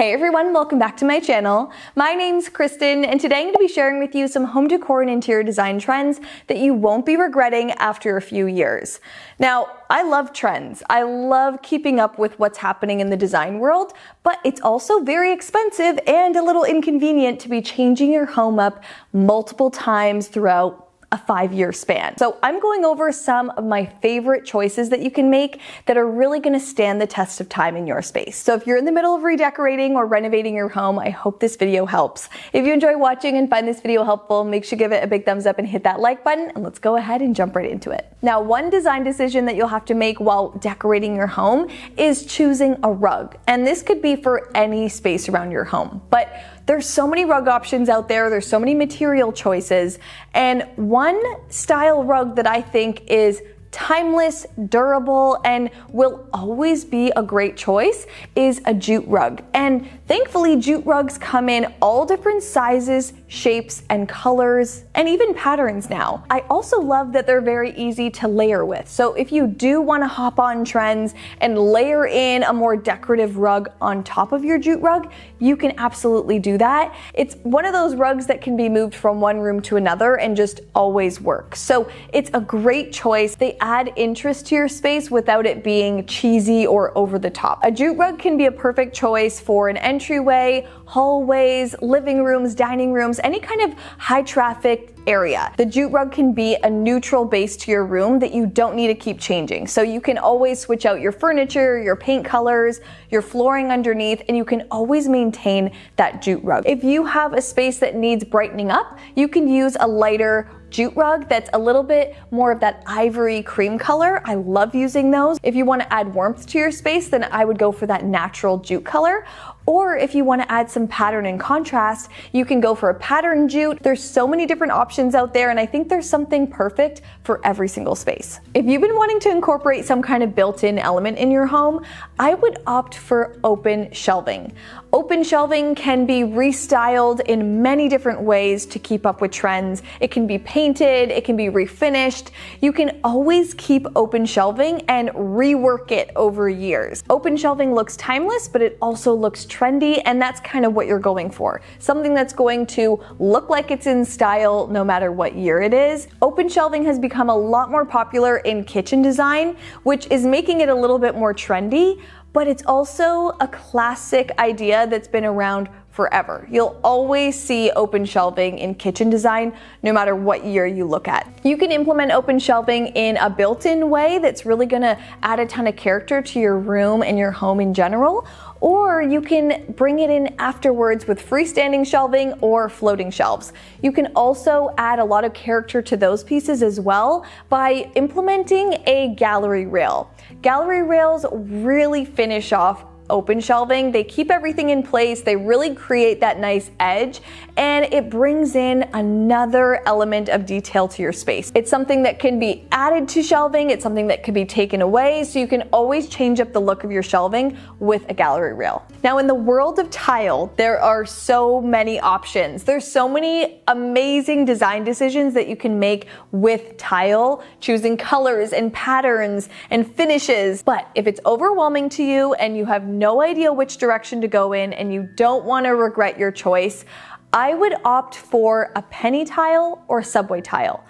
Hey everyone, welcome back to my channel. My name's Kristen, and today I'm going to be sharing with you some home decor and interior design trends that you won't be regretting after a few years. Now, I love trends. I love keeping up with what's happening in the design world, but it's also very expensive and a little inconvenient to be changing your home up multiple times throughout a 5-year span. So I'm going over some of my favorite choices that you can make that are really gonna stand the test of time in your space. So if you're in the middle of redecorating or renovating your home, I hope this video helps. If you enjoy watching and find this video helpful, make sure to give it a big thumbs up and hit that like button, and let's go ahead and jump right into it. Now, one design decision that you'll have to make while decorating your home is choosing a rug. And this could be for any space around your home, but there's so many rug options out there, there's so many material choices, and one style rug that I think is timeless, durable, and will always be a great choice is a jute rug. And thankfully, jute rugs come in all different sizes, shapes, and colors, and even patterns now. I also love that they're very easy to layer with. So if you do want to hop on trends and layer in a more decorative rug on top of your jute rug, you can absolutely do that. It's one of those rugs that can be moved from one room to another and just always work. So it's a great choice. They add interest to your space without it being cheesy or over the top. A jute rug can be a perfect choice for an entryway, hallways, living rooms, dining rooms, any kind of high traffic area. The jute rug can be a neutral base to your room that you don't need to keep changing. So you can always switch out your furniture, your paint colors, your flooring underneath, and you can always maintain that jute rug. If you have a space that needs brightening up, you can use a lighter jute rug that's a little bit more of that ivory cream color. I love using those. If you want to add warmth to your space, then I would go for that natural jute color. Or if you want to add some pattern and contrast, you can go for a pattern jute. There's so many different options out there, and I think there's something perfect for every single space. If you've been wanting to incorporate some kind of built-in element in your home, I would opt for open shelving. Open shelving can be restyled in many different ways to keep up with trends. It can be painted, it can be refinished. You can always keep open shelving and rework it over years. Open shelving looks timeless, but it also looks trendy, and that's kind of what you're going for. Something that's going to look like it's in style no matter what year it is. Open shelving has become a lot more popular in kitchen design, which is making it a little bit more trendy, but it's also a classic idea that's been around forever. You'll always see open shelving in kitchen design, no matter what year you look at. You can implement open shelving in a built-in way that's really gonna add a ton of character to your room and your home in general, or you can bring it in afterwards with freestanding shelving or floating shelves. You can also add a lot of character to those pieces as well by implementing a gallery rail. Gallery rails really finish off open shelving. They keep everything in place. They really create that nice edge, and it brings in another element of detail to your space. It's something that can be added to shelving. It's something that can be taken away. So you can always change up the look of your shelving with a gallery rail. Now, in the world of tile, there are so many options. There's so many amazing design decisions that you can make with tile, choosing colors and patterns and finishes. But if it's overwhelming to you and you have no idea which direction to go in and you don't want to regret your choice, I would opt for a penny tile or subway tile.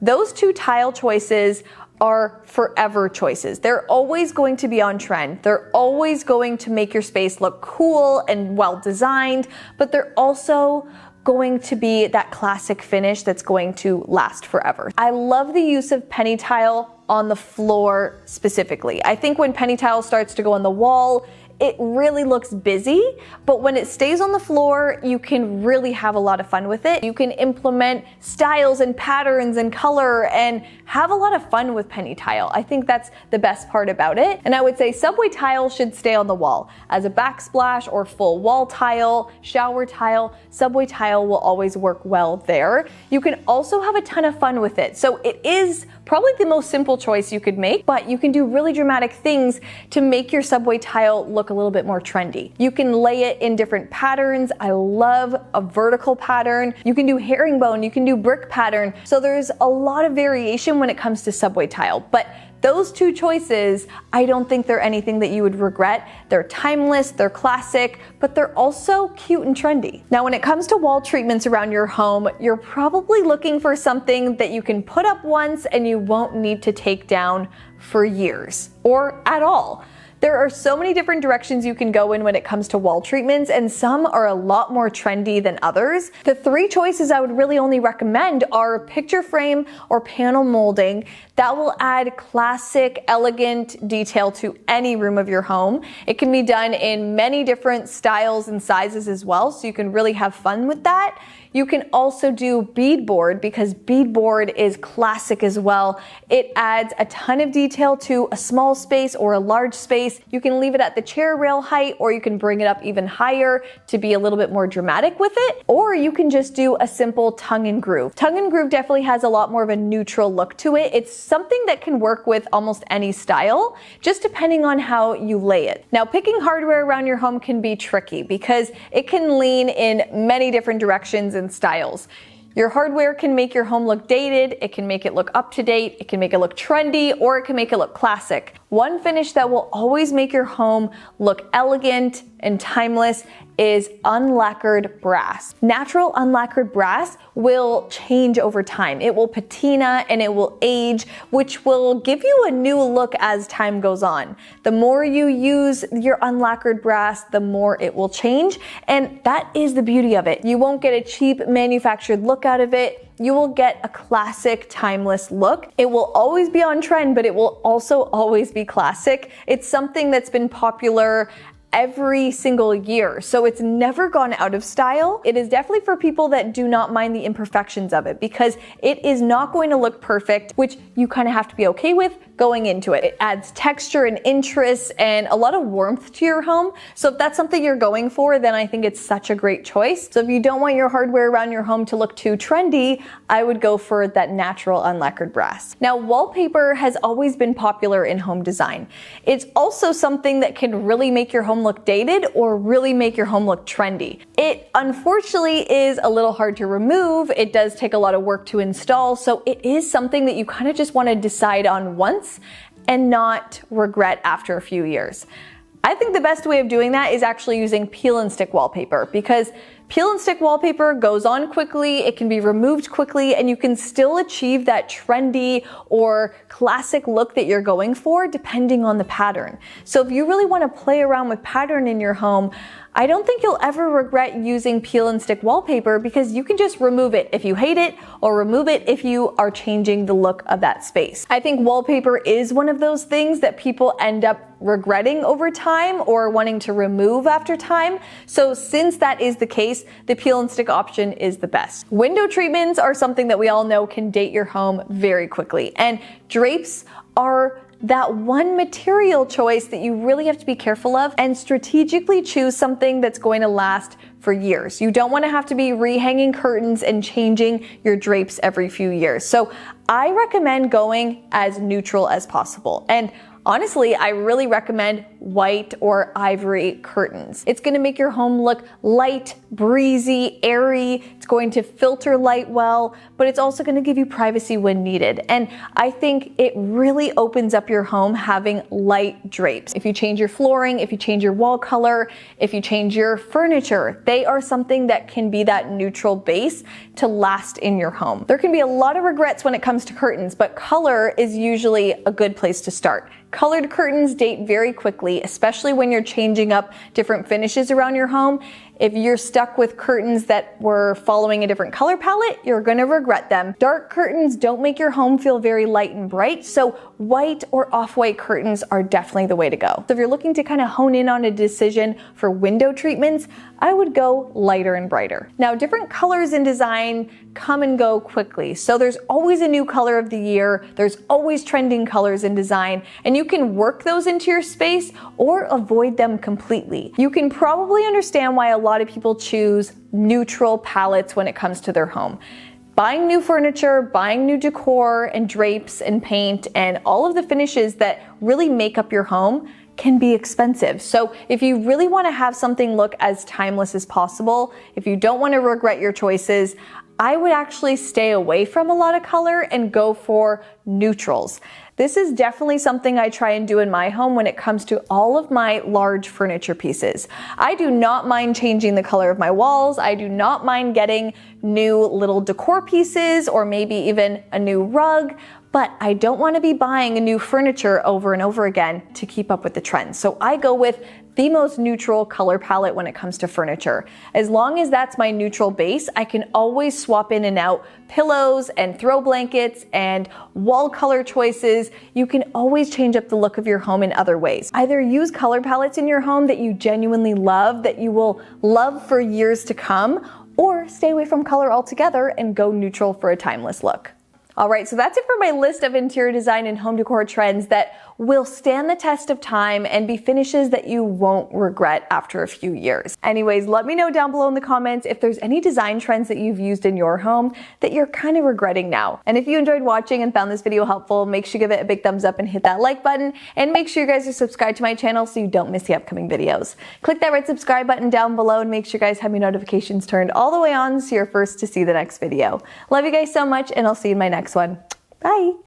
Those two tile choices are forever choices. They're always going to be on trend. They're always going to make your space look cool and well designed, but they're also going to be that classic finish that's going to last forever. I love the use of penny tile on the floor specifically. I think when penny tile starts to go on the wall, it really looks busy, but when it stays on the floor, you can really have a lot of fun with it. You can implement styles and patterns and color and have a lot of fun with penny tile. I think that's the best part about it. And I would say subway tile should stay on the wall. As a backsplash or full wall tile, shower tile, subway tile will always work well there. You can also have a ton of fun with it. So it is probably the most simple choice you could make, but you can do really dramatic things to make your subway tile look a little bit more trendy. You can lay it in different patterns. I love a vertical pattern. You can do herringbone, you can do brick pattern. So there's a lot of variation when it comes to subway tile, but Those two choices, I don't think they're anything that you would regret. They're timeless, they're classic, but they're also cute and trendy. Now, when it comes to wall treatments around your home, you're probably looking for something that you can put up once and you won't need to take down for years or at all. There are so many different directions you can go in when it comes to wall treatments, and some are a lot more trendy than others. The three choices I would really only recommend are picture frame or panel molding. That will add classic, elegant detail to any room of your home. It can be done in many different styles and sizes as well, so you can really have fun with that. You can also do beadboard because beadboard is classic as well. It adds a ton of detail to a small space or a large space. You can leave it at the chair rail height, or you can bring it up even higher to be a little bit more dramatic with it, or you can just do a simple tongue and groove. Tongue and groove definitely has a lot more of a neutral look to it. It's something that can work with almost any style, just depending on how you lay it. Now, picking hardware around your home can be tricky because it can lean in many different directions and styles. Your hardware can make your home look dated, it can make it look up to date, it can make it look trendy, or it can make it look classic. One finish that will always make your home look elegant and timeless is unlacquered brass. Natural unlacquered brass will change over time. It will patina and it will age, which will give you a new look as time goes on. The more you use your unlacquered brass, the more it will change, and that is the beauty of it. You won't get a cheap manufactured look out of it. You will get a classic, timeless look. It will always be on trend, but it will also always be classic. It's something that's been popular every single year, so it's never gone out of style. It is definitely for people that do not mind the imperfections of it, because it is not going to look perfect, which you kind of have to be okay with going into it. It adds texture and interest and a lot of warmth to your home. So if that's something you're going for, then I think it's such a great choice. So if you don't want your hardware around your home to look too trendy, I would go for that natural unlacquered brass. Now, wallpaper has always been popular in home design. It's also something that can really make your home look dated or really make your home look trendy. It unfortunately is a little hard to remove. It does take a lot of work to install, so it is something that you kind of just want to decide on once and not regret after a few years. I think the best way of doing that is actually using peel and stick wallpaper, because peel and stick wallpaper goes on quickly, it can be removed quickly, and you can still achieve that trendy or classic look that you're going for depending on the pattern. So if you really want to play around with pattern in your home, I don't think you'll ever regret using peel and stick wallpaper, because you can just remove it if you hate it, or remove it if you are changing the look of that space. I think wallpaper is one of those things that people end up regretting over time or wanting to remove after time. So since that is the case, the peel and stick option is the best. Window treatments are something that we all know can date your home very quickly, and drapes are that one material choice that you really have to be careful of and strategically choose something that's going to last for years. You don't want to have to be rehanging curtains and changing your drapes every few years. So I recommend going as neutral as possible. And honestly, I really recommend white or ivory curtains. It's going to make your home look light, breezy, airy. It's going to filter light well, but it's also going to give you privacy when needed. And I think it really opens up your home having light drapes. If you change your flooring, if you change your wall color, if you change your furniture, they are something that can be that neutral base to last in your home. There can be a lot of regrets when it comes to curtains, but color is usually a good place to start. Colored curtains date very quickly, especially when you're changing up different finishes around your home. If you're stuck with curtains that were following a different color palette, you're gonna regret them. Dark curtains don't make your home feel very light and bright, so white or off-white curtains are definitely the way to go. So if you're looking to kind of hone in on a decision for window treatments, I would go lighter and brighter. Now, different colors in design come and go quickly, so there's always a new color of the year, there's always trending colors in design, and you can work those into your space or avoid them completely. You can probably understand why a lot of people choose neutral palettes when it comes to their home. Buying new furniture, buying new decor and drapes and paint and all of the finishes that really make up your home can be expensive. So if you really want to have something look as timeless as possible, if you don't want to regret your choices, I would actually stay away from a lot of color and go for neutrals. This is definitely something I try and do in my home when it comes to all of my large furniture pieces. I do not mind changing the color of my walls. I do not mind getting new little decor pieces or maybe even a new rug, but I don't want to be buying a new furniture over and over again to keep up with the trends. So I go with the most neutral color palette when it comes to furniture. As long as that's my neutral base, I can always swap in and out pillows and throw blankets and wall color choices. You can always change up the look of your home in other ways. Either use color palettes in your home that you genuinely love, that you will love for years to come, or stay away from color altogether and go neutral for a timeless look. All right, so that's it for my list of interior design and home decor trends that will stand the test of time and be finishes that you won't regret after a few years. Anyways, let me know down below in the comments if there's any design trends that you've used in your home that you're kind of regretting now. And if you enjoyed watching and found this video helpful, make sure you give it a big thumbs up and hit that like button, and make sure you guys are subscribed to my channel so you don't miss the upcoming videos. Click that red subscribe button down below and make sure you guys have your notifications turned all the way on so you're first to see the next video. Love you guys so much, and I'll see you in my next one. Bye!